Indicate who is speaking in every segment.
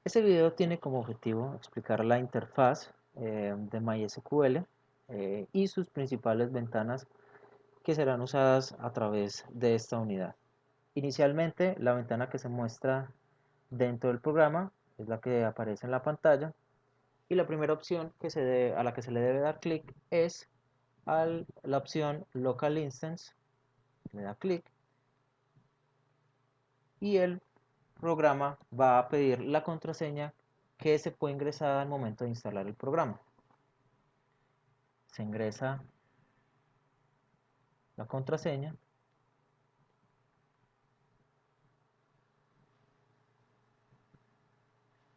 Speaker 1: Este video tiene como objetivo explicar la interfaz de MySQL y sus principales ventanas que serán usadas a través de esta unidad. Inicialmente, la ventana que se muestra dentro del programa es la que aparece en la pantalla y la primera opción a la que se le debe dar clic es a la opción Local Instance. Le da clic y el programa va a pedir la contraseña que se puede ingresar al momento de instalar el programa. Se ingresa la contraseña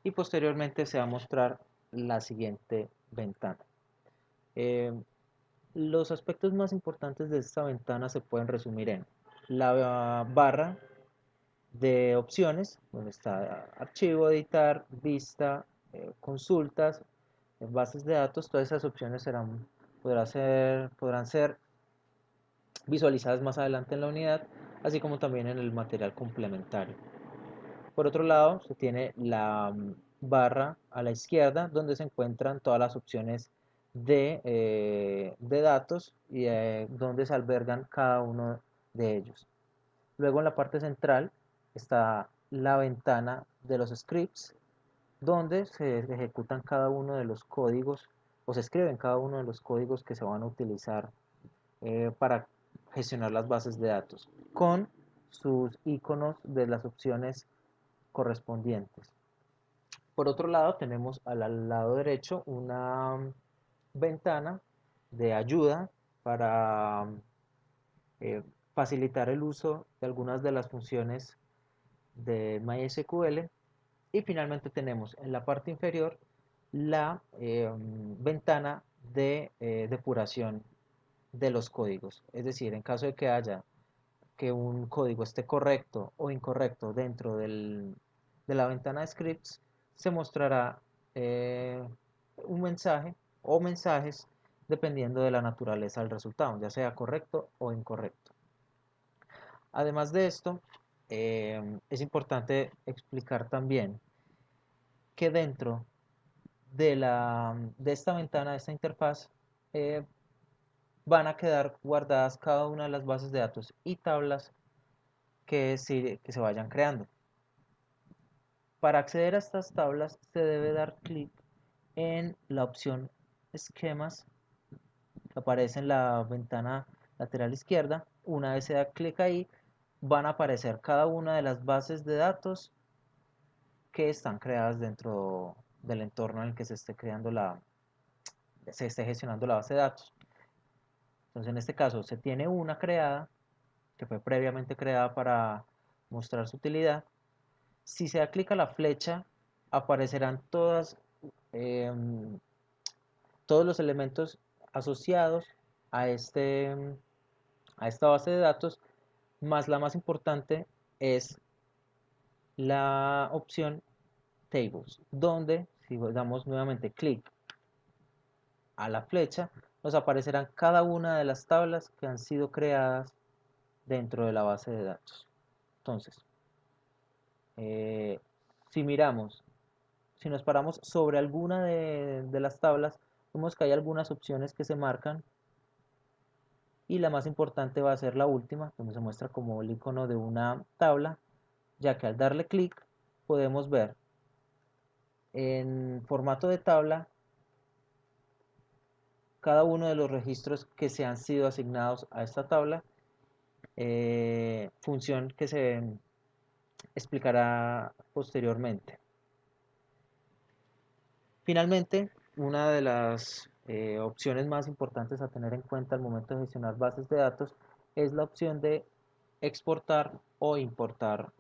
Speaker 1: y posteriormente se va a mostrar la siguiente ventana. Eh, los aspectos más importantes de esta ventana se pueden resumir en la barra de opciones, donde está archivo, editar, vista, consultas, bases de datos. Todas esas opciones podrán ser visualizadas más adelante en la unidad, así como también en el material complementario. Por otro lado, se tiene la barra a la izquierda donde se encuentran todas las opciones de datos y donde se albergan cada uno de ellos. Luego en la parte central está la ventana de los scripts donde se ejecutan cada uno de los códigos o se escriben cada uno de los códigos que se van a utilizar para gestionar las bases de datos con sus iconos de las opciones correspondientes. Por otro lado, tenemos al lado derecho una ventana de ayuda para eh, facilitar el uso de algunas de las funciones de MySQL. Y finalmente tenemos en la parte inferior la ventana de depuración de los códigos. Es decir, en caso de que haya que un código esté correcto o incorrecto dentro de la ventana de scripts, se mostrará eh, un mensaje o mensajes dependiendo de la naturaleza del resultado, ya sea correcto o incorrecto. Además de esto, es importante explicar también que dentro de esta ventana, de esta interfaz, eh, van a quedar guardadas cada una de las bases de datos y tablas que se vayan creando. Para acceder a estas tablas se debe dar clic en la opción esquemas que aparece en la ventana lateral izquierda. Una vez se da clic ahí, van a aparecer cada una de las bases de datos que están creadas dentro del entorno en el que se esté gestionando la base de datos. Entonces en este caso se tiene una creada que fue previamente creada para mostrar su utilidad. Si se da clic a la flecha, aparecerán eh, todos los elementos asociados a, a esta base de datos, más la más importante es la opción Tables, donde si damos nuevamente clic a la flecha, nos aparecerán cada una de las tablas que han sido creadas dentro de la base de datos. Entonces, eh, si miramos, si nos paramos sobre alguna de las tablas, vemos que hay algunas opciones que se marcan y la más importante va a ser la última, donde se muestra como el icono de una tabla, ya que al darle clic podemos ver en formato de tabla cada uno de los registros que se han sido asignados a esta tabla, función que se explicará posteriormente. Finalmente, una de las opciones más importantes a tener en cuenta al momento de gestionar bases de datos es la opción de exportar o importar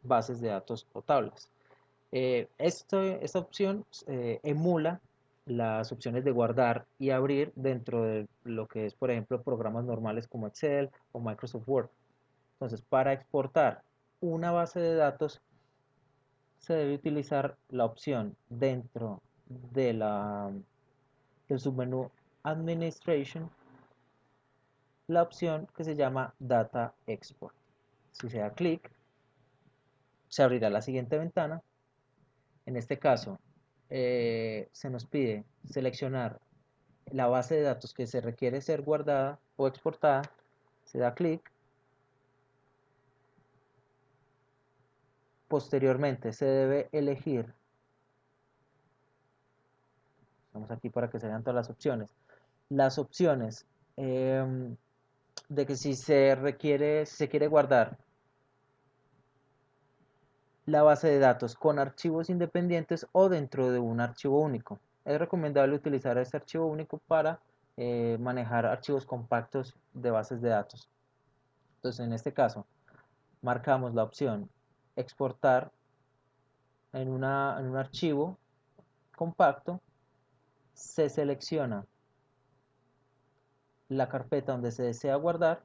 Speaker 1: bases de datos o tablas. Esta opción emula las opciones de guardar y abrir dentro de lo que es, por ejemplo, programas normales como Excel o Microsoft Word. Entonces, para exportar una base de datos, se debe utilizar la opción dentro de del submenú Administration, la opción que se llama Data Export. Si se da clic, se abrirá la siguiente ventana En este caso, se nos pide seleccionar la base de datos que se requiere ser guardada o exportada. Se da clic. Posteriormente se debe elegir, vamos aquí para que se vean todas las opciones. Las opciones de que si se quiere guardar la base de datos con archivos independientes o dentro de un archivo único. Es recomendable utilizar este archivo único para manejar archivos compactos de bases de datos. Entonces, en este caso, marcamos la opción exportar en un archivo compacto, se selecciona la carpeta donde se desea guardar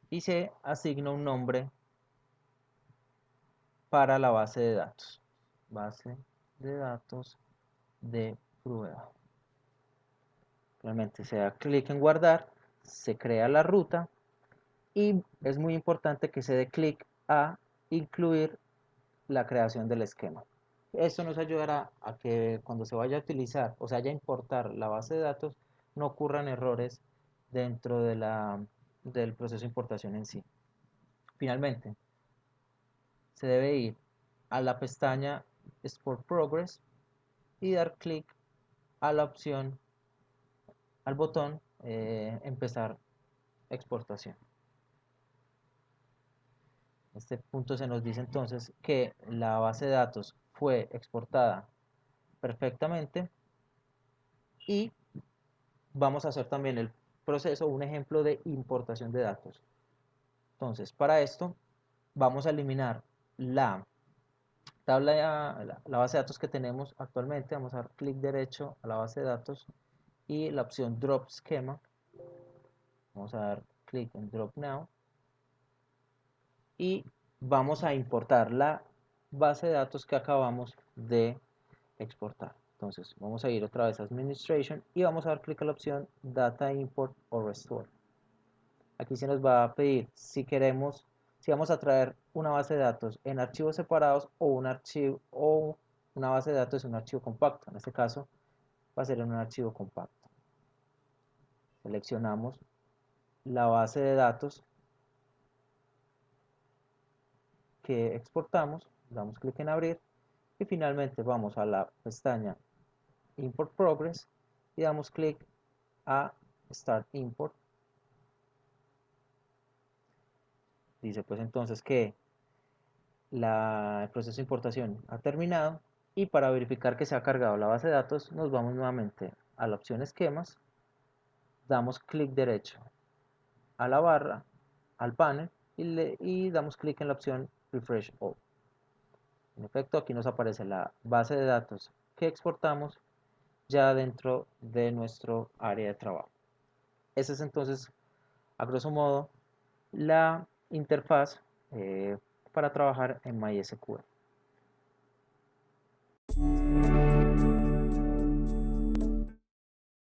Speaker 1: y se asigna un nombre para la base de datos. Base de datos de prueba. Realmente se da clic en guardar, se crea la ruta y es muy importante que se dé clic a incluir la creación del esquema. Esto nos ayudará a que cuando se vaya a utilizar o se vaya a importar la base de datos no ocurran errores dentro del proceso de importación en sí. Finalmente, se debe ir a la pestaña Export Progress y dar clic a la opción, al botón empezar exportación. En este punto se nos dice entonces que la base de datos fue exportada perfectamente y vamos a hacer también el proceso, un ejemplo de importación de datos. Entonces, para esto vamos a eliminar la tabla, la base de datos que tenemos actualmente. Vamos a dar clic derecho a la base de datos y la opción Drop Schema. Vamos a dar clic en Drop Now y vamos a importar la base de datos que acabamos de exportar. Entonces vamos a ir otra vez a Administration y vamos a dar clic a la opción Data Import o Restore. Aquí se nos va a pedir si queremos, si vamos a traer una base de datos en archivos separados o un archivo o una base de datos en un archivo compacto. En este caso va a ser en un archivo compacto. Seleccionamos la base de datos que exportamos, damos clic en abrir y finalmente vamos a la pestaña Import Progress y damos clic a Start Import. Dice pues entonces que el proceso de importación ha terminado y para verificar que se ha cargado la base de datos nos vamos nuevamente a la opción esquemas, damos clic derecho a la barra, al panel y damos clic en la opción Refresh All. En efecto, aquí nos aparece la base de datos que exportamos ya dentro de nuestro área de trabajo. Esa es entonces, a grosso modo, la interfaz para trabajar en MySQL.